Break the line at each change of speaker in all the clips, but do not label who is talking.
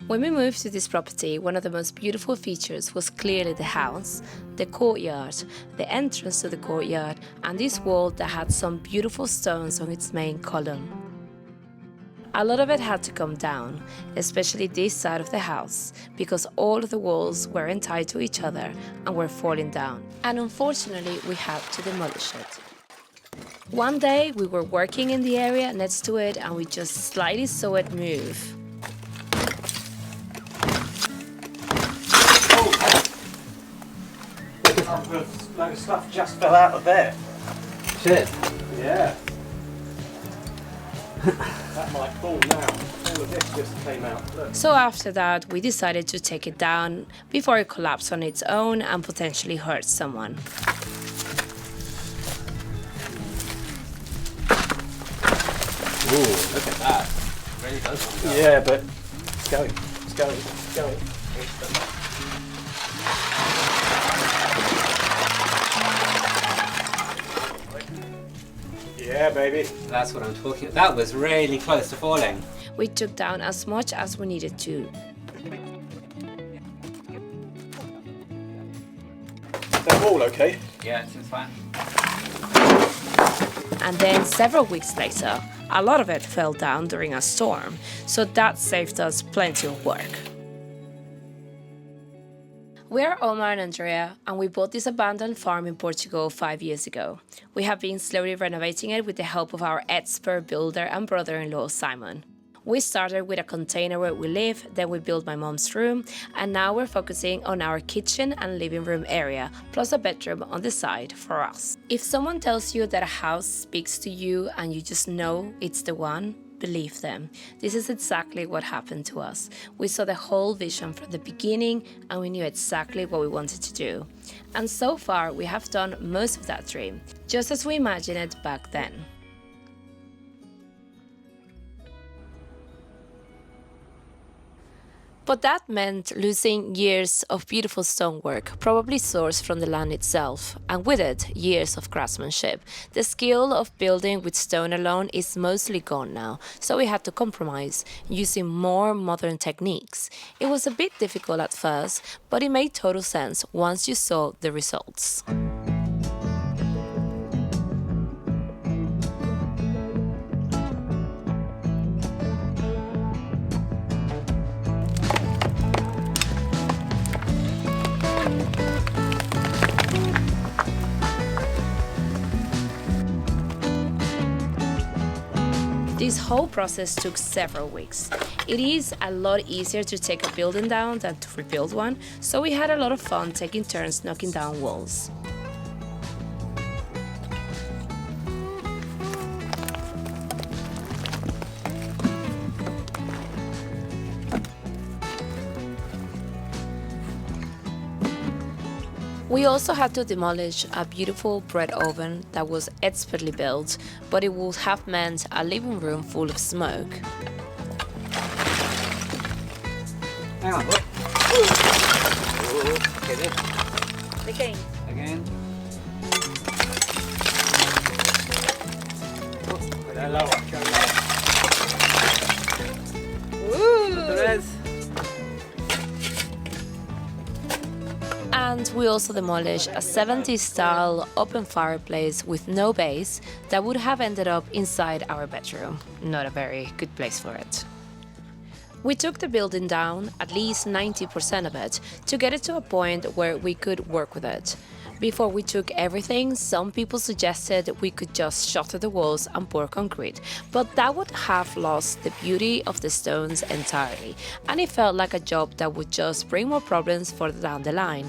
When we moved to this property, one of the most beautiful features was clearly the house, the courtyard, the entrance to the courtyard, and this wall that had some beautiful stones on its main column. A lot of it had to come down, especially this side of the house, because all of the walls weren't tied to each other and were falling down. And unfortunately, we had to demolish it. One day, we were working in the area next to it and we just slightly saw it move.
A load of stuff just fell out of there.
Shit.
Yeah. That might fall now. All of this just came out. Look.
So after that, we decided to take it down before it collapsed on its own and potentially hurt someone.
Ooh, look at that. It really does come down.
Yeah, but it's going. It's going. It's going. Yeah, baby.
That's what I'm talking about. That was really close to falling.
We took down as much as we needed to.
That wall okay?
Yeah, it seems fine.
And then several weeks later, a lot of it fell down during a storm, so that saved us plenty of work. We are Omar and Andrea, and we bought this abandoned farm in Portugal 5 years ago. We have been slowly renovating it with the help of our expert builder and brother-in-law, Simon. We started with a container where we live, then we built my mom's room, and now we're focusing on our kitchen and living room area, plus a bedroom on the side for us. If someone tells you that a house speaks to you and you just know it's the one, believe them. This is exactly what happened to us. We saw the whole vision from the beginning and we knew exactly what we wanted to do. And so far, we have done most of that dream, just as we imagined it back then. But that meant losing years of beautiful stonework, probably sourced from the land itself, and with it, years of craftsmanship. The skill of building with stone alone is mostly gone now, so we had to compromise, using more modern techniques. It was a bit difficult at first, but it made total sense once you saw the results. This whole process took several weeks. It is a lot easier to take a building down than to rebuild one, so we had a lot of fun taking turns knocking down walls. We also had to demolish a beautiful bread oven that was expertly built, but it would have meant a living room full of smoke.
Hang on. Okay, this.
Again.
Again.
Go lower. Go lower.
Ooh.
There is.
And we also demolished a 70s style open fireplace with no base that would have ended up inside our bedroom. Not a very good place for it. We took the building down, at least 90% of it, to get it to a point where we could work with it. Before we took everything, some people suggested we could just shutter the walls and pour concrete, but that would have lost the beauty of the stones entirely, and it felt like a job that would just bring more problems further down the line.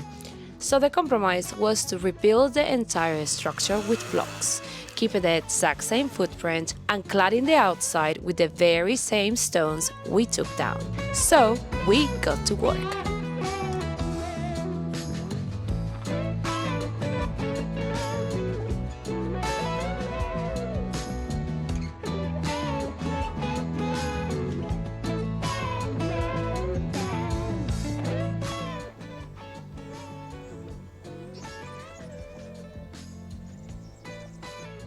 So the compromise was to rebuild the entire structure with blocks, keeping the exact same footprint and cladding the outside with the very same stones we took down. So we got to work.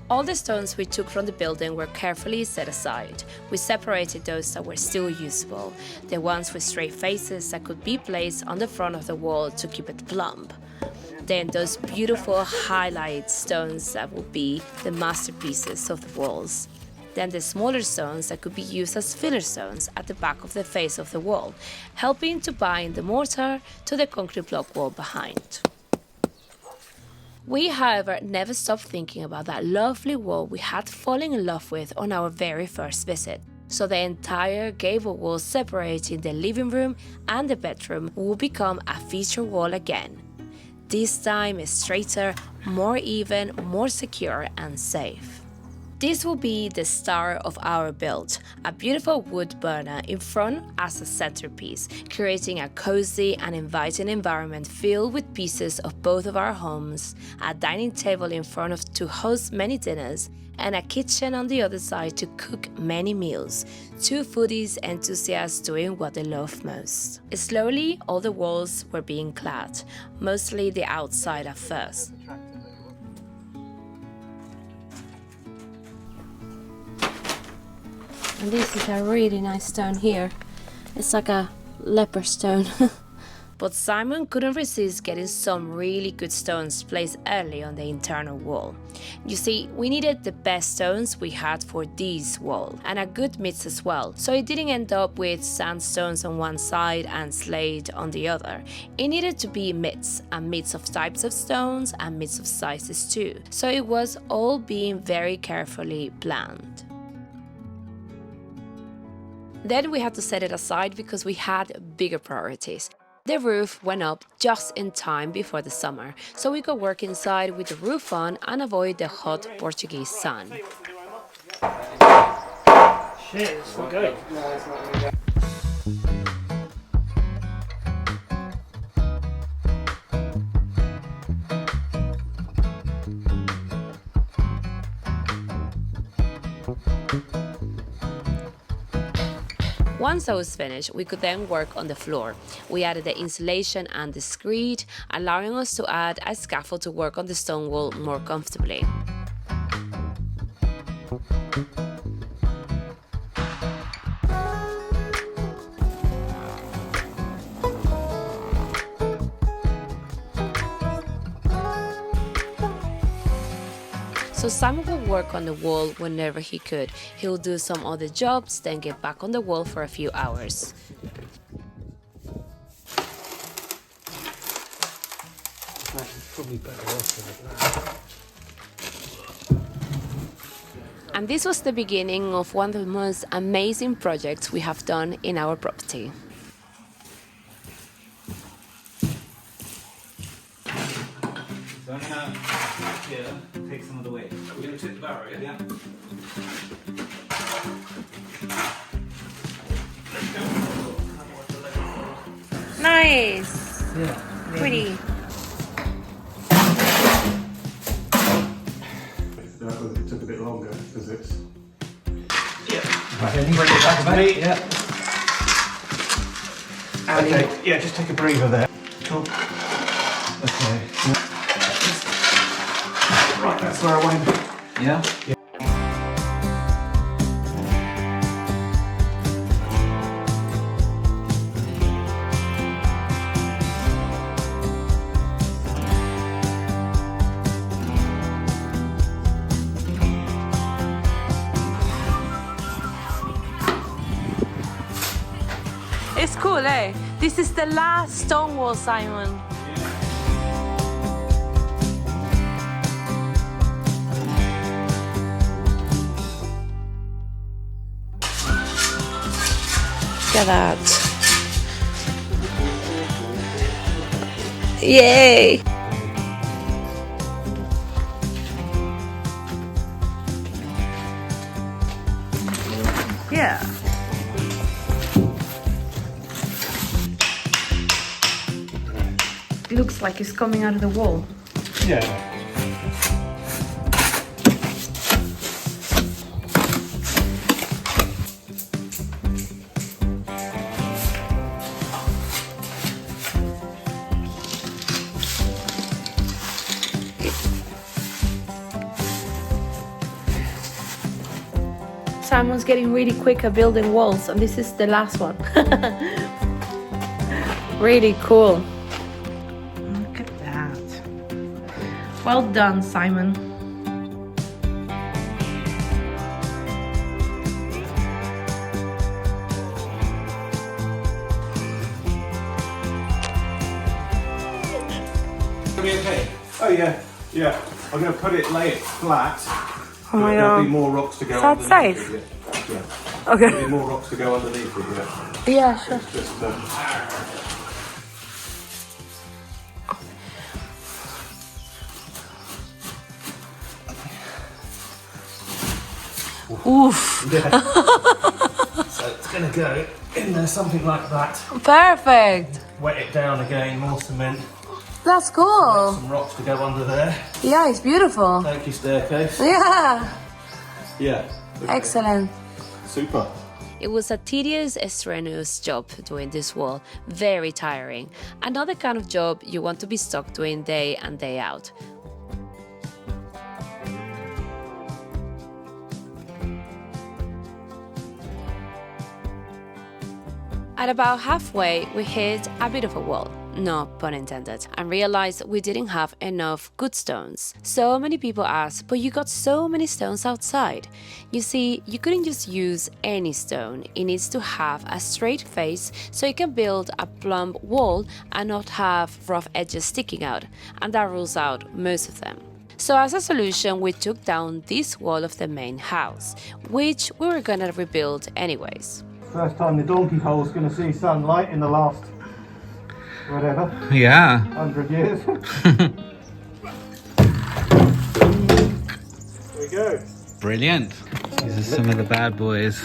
All the stones we took from the building were carefully set aside. We separated those that were still usable, the ones with straight faces that could be placed on the front of the wall to keep it plump. Then those beautiful highlight stones that would be the masterpieces of the walls. Then the smaller stones that could be used as filler stones at the back of the face of the wall, helping to bind the mortar to the concrete block wall behind. We, however, never stopped thinking about that lovely wall we had fallen in love with on our very first visit. So the entire gable wall separating the living room and the bedroom will become a feature wall again. This time straighter, more even, more secure and safe. This will be the star of our build, a beautiful wood burner in front as a centerpiece, creating a cozy and inviting environment filled with pieces of both of our homes, a dining table in front of to host many dinners, and a kitchen on the other side to cook many meals. Two foodies enthusiasts doing what they love most. Slowly, all the walls were being clad, mostly the outside at first. And this is a really nice stone here. It's like a leopard stone. But Simon couldn't resist getting some really good stones placed early on the internal wall. You see, we needed the best stones we had for this wall, and a good mix as well, so it didn't end up with sandstones on one side and slate on the other. It needed to be a mix of types of stones and mix of sizes too, so it was all being very carefully planned. Then we had to set it aside because we had bigger priorities. The roof went up just in time before the summer, so we could work inside with the roof on and avoid the hot Portuguese sun.
Shit, it's not good. No, it's not really good.
Once I was finished, we could then work on the floor. We added the insulation and the screed, allowing us to add a scaffold to work on the stone wall more comfortably. So Simon will work on the wall whenever he could. He'll do some other jobs, then get back on the wall for a few hours.
Probably better off than that.
And this was the beginning of one of the most amazing projects we have done in our property.
So I'm gonna take some of the weight.
We're going to tip the barrel, yeah?
Yeah.
Nice!
Yeah.
Pretty.
It took a bit longer because it's.
Right, bring it back a bit. Yeah.
Okay. Yeah, just take a breather there. Cool.
Okay.
Right, that's where I want him.
Yeah?
It's cool, eh? This is the last stone wall, Simon. Look at that. Yay! Yeah. It looks like it's coming out of the wall.
Yeah.
Simon's getting really quick at building walls, and this is the last one. Really cool. Look at that. Well done, Simon.
Be okay.
Oh yeah, yeah. I'm going to lay it flat.
Oh my
There'll
god.
be more rocks to go
Is that
underneath
safe?
it. Yeah.
Okay.
There'll be more rocks to go underneath it, yeah.
Yeah, sure.
Just,
Oof.
yeah. So it's going to go in there, something like that.
Perfect.
Wet it down again, more cement.
That's cool.
Some rocks to go under there.
Yeah, it's beautiful.
Thank you, staircase.
Yeah.
Yeah. Okay.
Excellent.
Super.
It was a tedious, strenuous job doing this wall, very tiring. Another kind of job you want to be stuck doing day and day out. At about halfway, we hit a bit of a wall, no pun intended, and realized we didn't have enough good stones. So many people ask, but you got so many stones outside. You see, you couldn't just use any stone. It needs to have a straight face so you can build a plumb wall and not have rough edges sticking out, and that rules out most of them. So as a solution, we took down this wall of the main house, which we were gonna rebuild anyways.
First time the donkey hole's going to see sunlight in the last, whatever,
Yeah.
100 years. There we go.
Brilliant. These are some of the bad boys.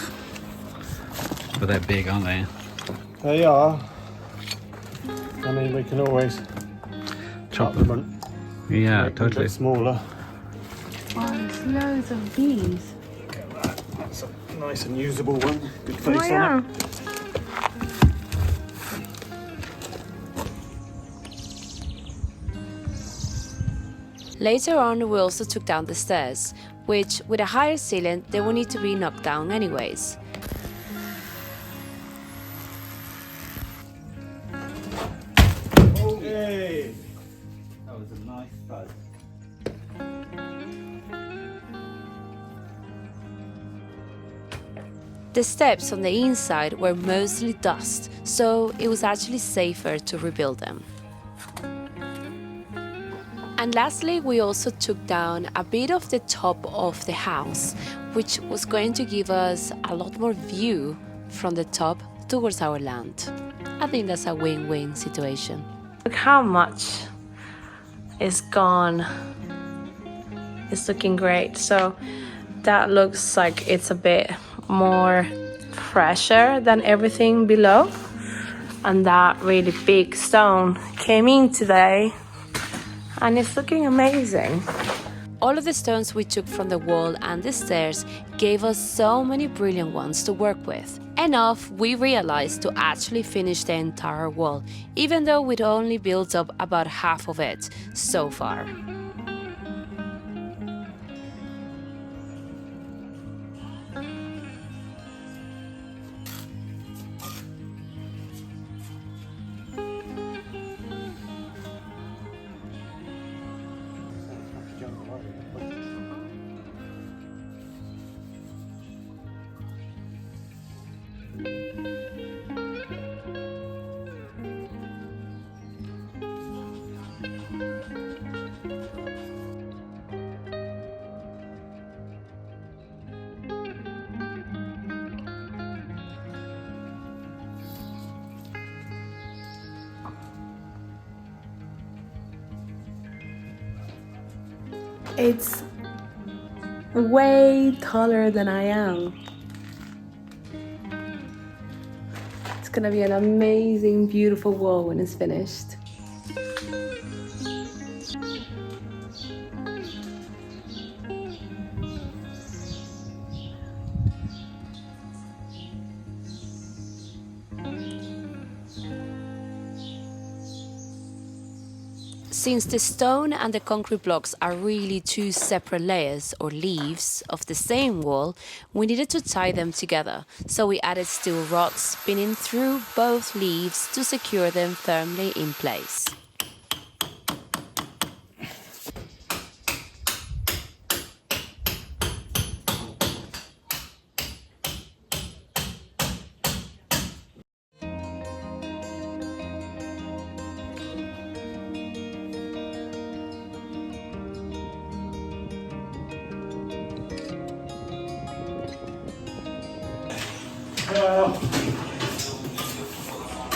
But they're big, aren't they?
They are. I mean, we can always
Chop
them
them.
and
Yeah,
make them a
totally.
bit smaller.
Oh, there's loads of these.
That's a nice and usable one. Good face
Oh yeah.
on it.
Later on, we also took down the stairs, which, with a higher ceiling, they will need to be knocked down anyways.
Hey.
That was a nice buzz.
The steps on the inside were mostly dust, so it was actually safer to rebuild them. And lastly, we also took down a bit of the top of the house, which was going to give us a lot more view from the top towards our land. I think that's a win-win situation. Look how much is gone. It's looking great. So that looks like it's a bit more fresher than everything below. And that really big stone came in today. And it's looking amazing. All of the stones we took from the wall and the stairs gave us so many brilliant ones to work with. Enough, we realized, to actually finish the entire wall, even though we'd only built up about half of it so far. It's way taller than I am. It's gonna be an amazing, beautiful wall when it's finished. Since the stone and the concrete blocks are really two separate layers or leaves of the same wall, we needed to tie them together, so we added steel rods spinning through both leaves to secure them firmly in place.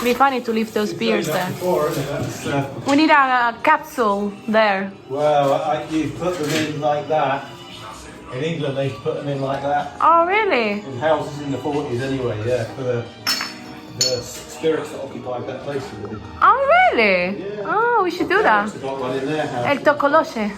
Be funny to leave those beers there. We need a capsule there.
Well, you put them in like that. In England, they put them in like that.
Oh, really?
In houses in the 40s, anyway. Yeah, for the spirits that occupied that place.
Oh, really?
Yeah.
Oh, we should do that.
They've got one in their house.
El tocoloche.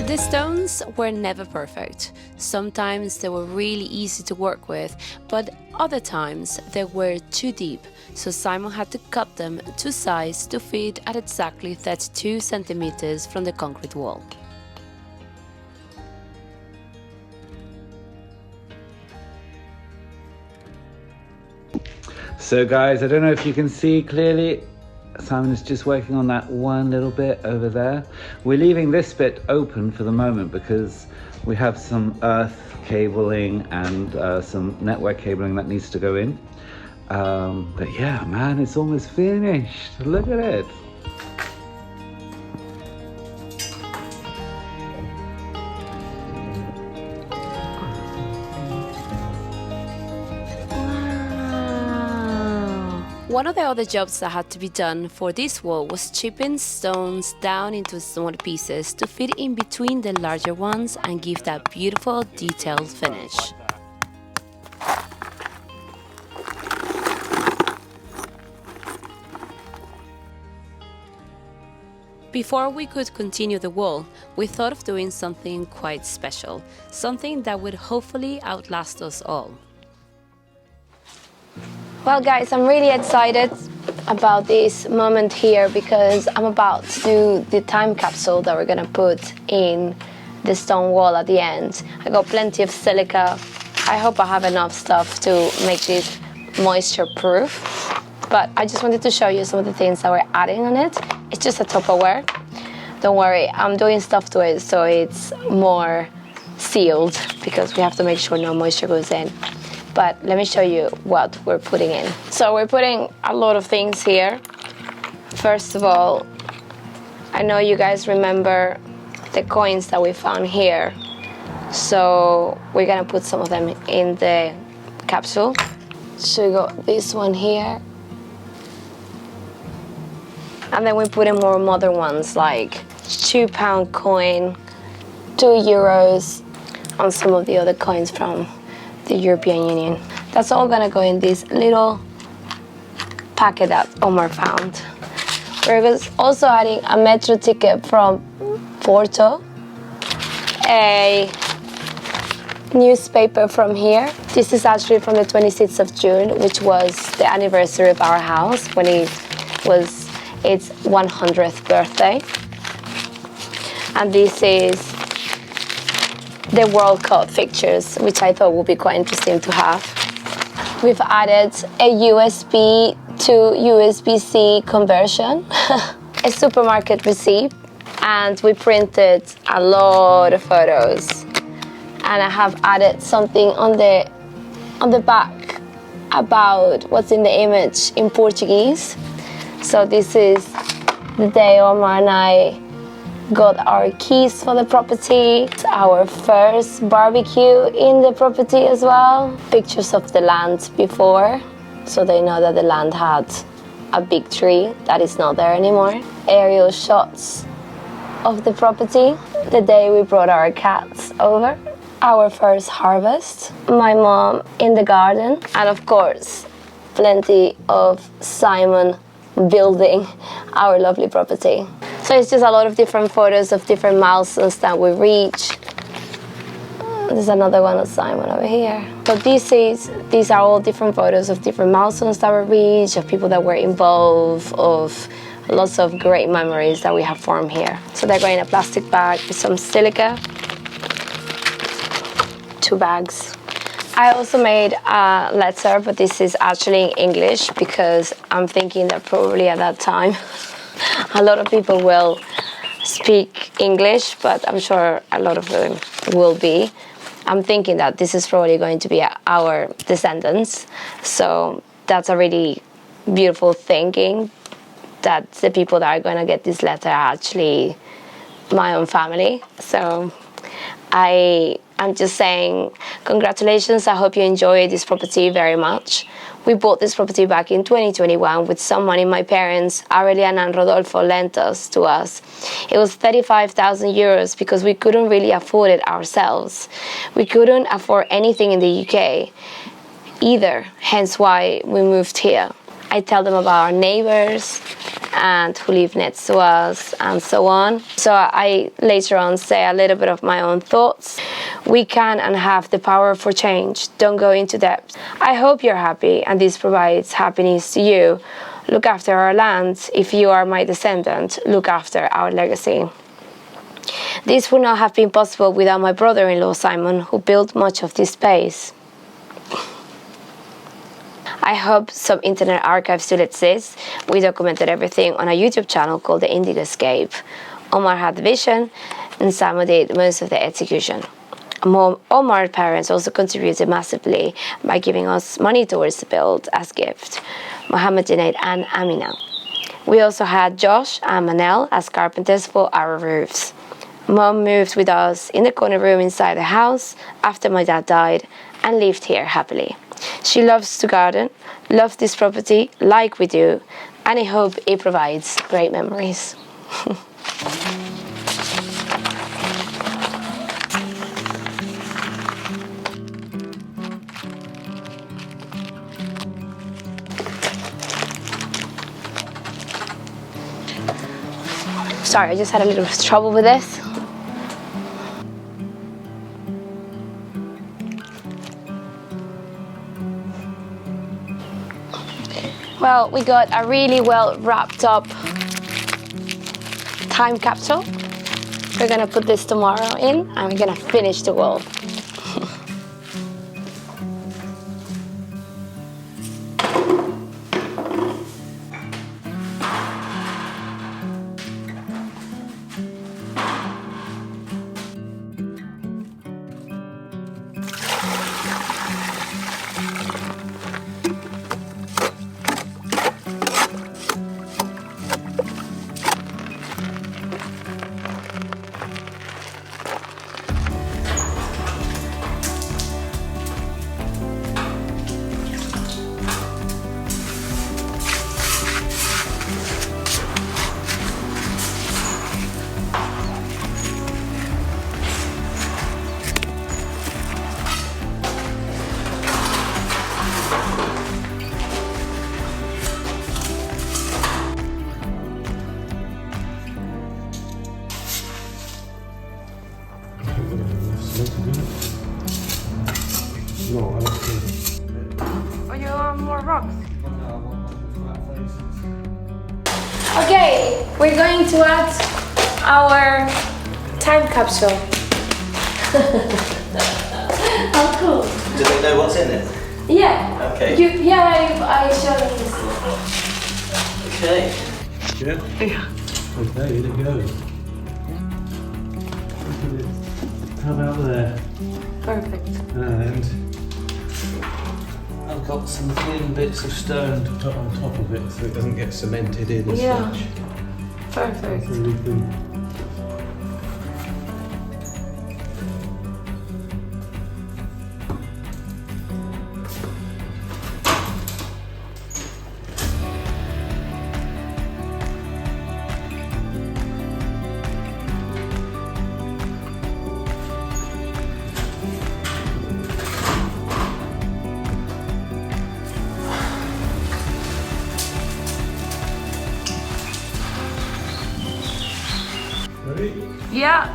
The stones were never perfect. Sometimes they were really easy to work with, but other times they were too deep, so Simon had to cut them to size to fit at exactly 32 centimeters from the concrete wall.
So guys, I don't know if you can see clearly, Simon is just working on that one little bit over there. We're leaving this bit open for the moment because we have some earth cabling and some network cabling that needs to go in. But yeah, man, it's almost finished. Look at it.
One of the other jobs that had to be done for this wall was chipping stones down into small pieces to fit in between the larger ones and give that beautiful detailed finish. Before we could continue the wall, we thought of doing something quite special, something that would hopefully outlast us all.
Well guys, I'm really excited about this moment here because I'm about to do the time capsule that we're gonna put in the stone wall at the end. I got plenty of silica. I hope I have enough stuff to make this moisture proof. But I just wanted to show you some of the things that we're adding on it. It's just a Tupperware. Don't worry, I'm doing stuff to it so it's more sealed because we have to make sure no moisture goes in. But let me show you what we're putting in. So we're putting a lot of things here. First of all, I know you guys remember the coins that we found here. So we're gonna put some of them in the capsule. So we got this one here. And then we put in more modern ones like £2 coin, €2, and some of the other coins from the European Union. That's all gonna go in this little packet that Omar found. We're also adding a metro ticket from Porto, a newspaper from here. This is actually from the 26th of June, which was the anniversary of our house when it was its 100th birthday. And this is the World Cup fixtures, which I thought would be quite interesting to have. We've added a USB to USB-C conversion, a supermarket receipt, and we printed a lot of photos. And I have added something on the back about what's in the image in Portuguese. So this is the day Omar and I got our keys for the property, our first barbecue in the property as well. Pictures of the land before, so they know that the land had a big tree that is not there anymore. Aerial shots of the property. The day we brought our cats over. Our first harvest. My mom in the garden. And of course, plenty of Simon building our lovely property. So it's just a lot of different photos of different milestones that we reach. There's another one of Simon over here. So these are all different photos of different milestones that we reached, of people that were involved, of lots of great memories that we have formed here. So they're going in a plastic bag with some silica. 2 bags. I also made a letter, but this is actually in English because I'm thinking that probably at that time a lot of people will speak English, but I'm sure a lot of them will be. I'm thinking that this is probably going to be our descendants. So that's a really beautiful thinking that the people that are going to get this letter are actually my own family. So I'm just saying congratulations. I hope you enjoy this property very much. We bought this property back in 2021 with some money my parents, Aurelian and Rodolfo, lent us to us. It was 35,000 euros because we couldn't really afford it ourselves. We couldn't afford anything in the UK either, hence why we moved here. I tell them about our neighbors and who live next to us and so on. So I later on say a little bit of my own thoughts. We can and have the power for change. Don't go into debt. I hope you're happy and this provides happiness to you. Look after our land. If you are my descendant, look after our legacy. This would not have been possible without my brother-in-law Simon, who built much of this space. I hope some internet archives still exist. We documented everything on a YouTube channel called The Indigo Escape. Omar had the vision and Simon did most of the execution. Omar's parents also contributed massively by giving us money towards the build as gift, Mohammed, Junaid and Amina. We also had Josh and Manel as carpenters for our roofs. Mom moved with us in the corner room inside the house after my dad died and lived here happily. She loves to garden, loves this property like we do, and I hope it provides great memories. Sorry, I just had a little trouble with this. Well, we got a really well wrapped up time capsule. We're gonna put this tomorrow in and we're gonna finish the wall.
No,
Oh, you want more rocks? Okay, we're going to add our time capsule. How cool.
Do they know what's in it?
Yeah.
Okay.
I showed them this.
Okay.
Yeah? Okay, in it goes. Look at it. Come out there.
Perfect.
And I've got some thin bits of stone to put on top of it so it doesn't get cemented in as
Yeah.
such.
Perfect.
Really thin.
Yeah.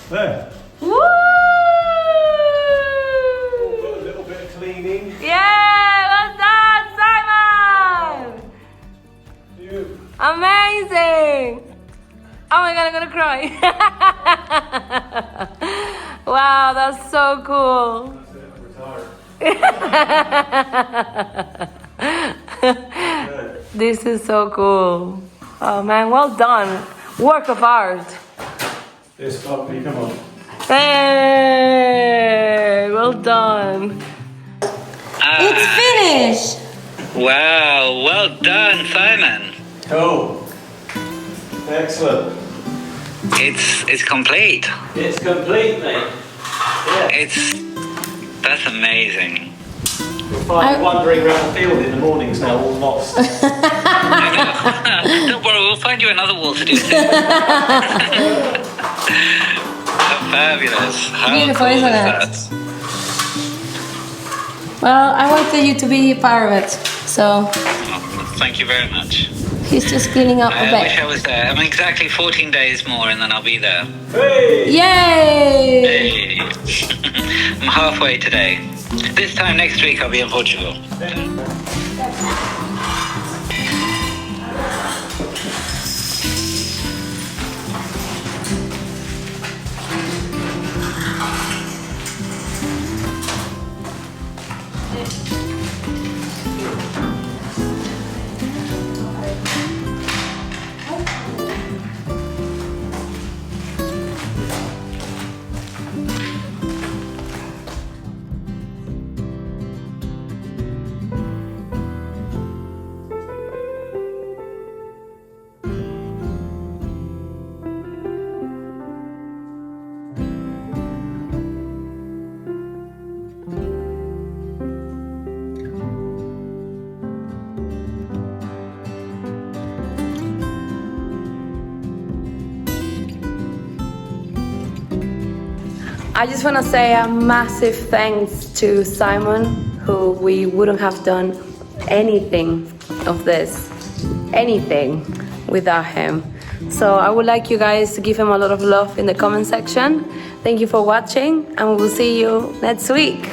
There.
Woo!
Got a little bit of cleaning.
Yeah, well done, Simon!
You.
Amazing! Oh my god, I'm gonna cry. Wow, that's so cool. This is so cool. Oh man, well done. Work of art.
This puppy, come on.
Hey, well done. It's finished.
Wow, well done, Simon.
Cool. Excellent.
It's complete.
It's complete, mate. Yeah.
That's amazing.
You'll find wandering around the field in the mornings now, all lost.
Don't worry, we'll find you another wall to do too. Fabulous. How
Beautiful,
cool
isn't
is
it?
that?
Well, I wanted you to be part of it, so
Oh, thank you very much.
he's just cleaning up a
I wish I
bit.
was there. I'm exactly 14 days more and then I'll be there.
Hey!
Yay!
Hey. I'm halfway today. This time next week I'll be in Portugal.
I just want to say a massive thanks to Simon, who we wouldn't have done anything of this, anything without him. So I would like you guys to give him a lot of love in the comment section. Thank you for watching, and we will see you next week.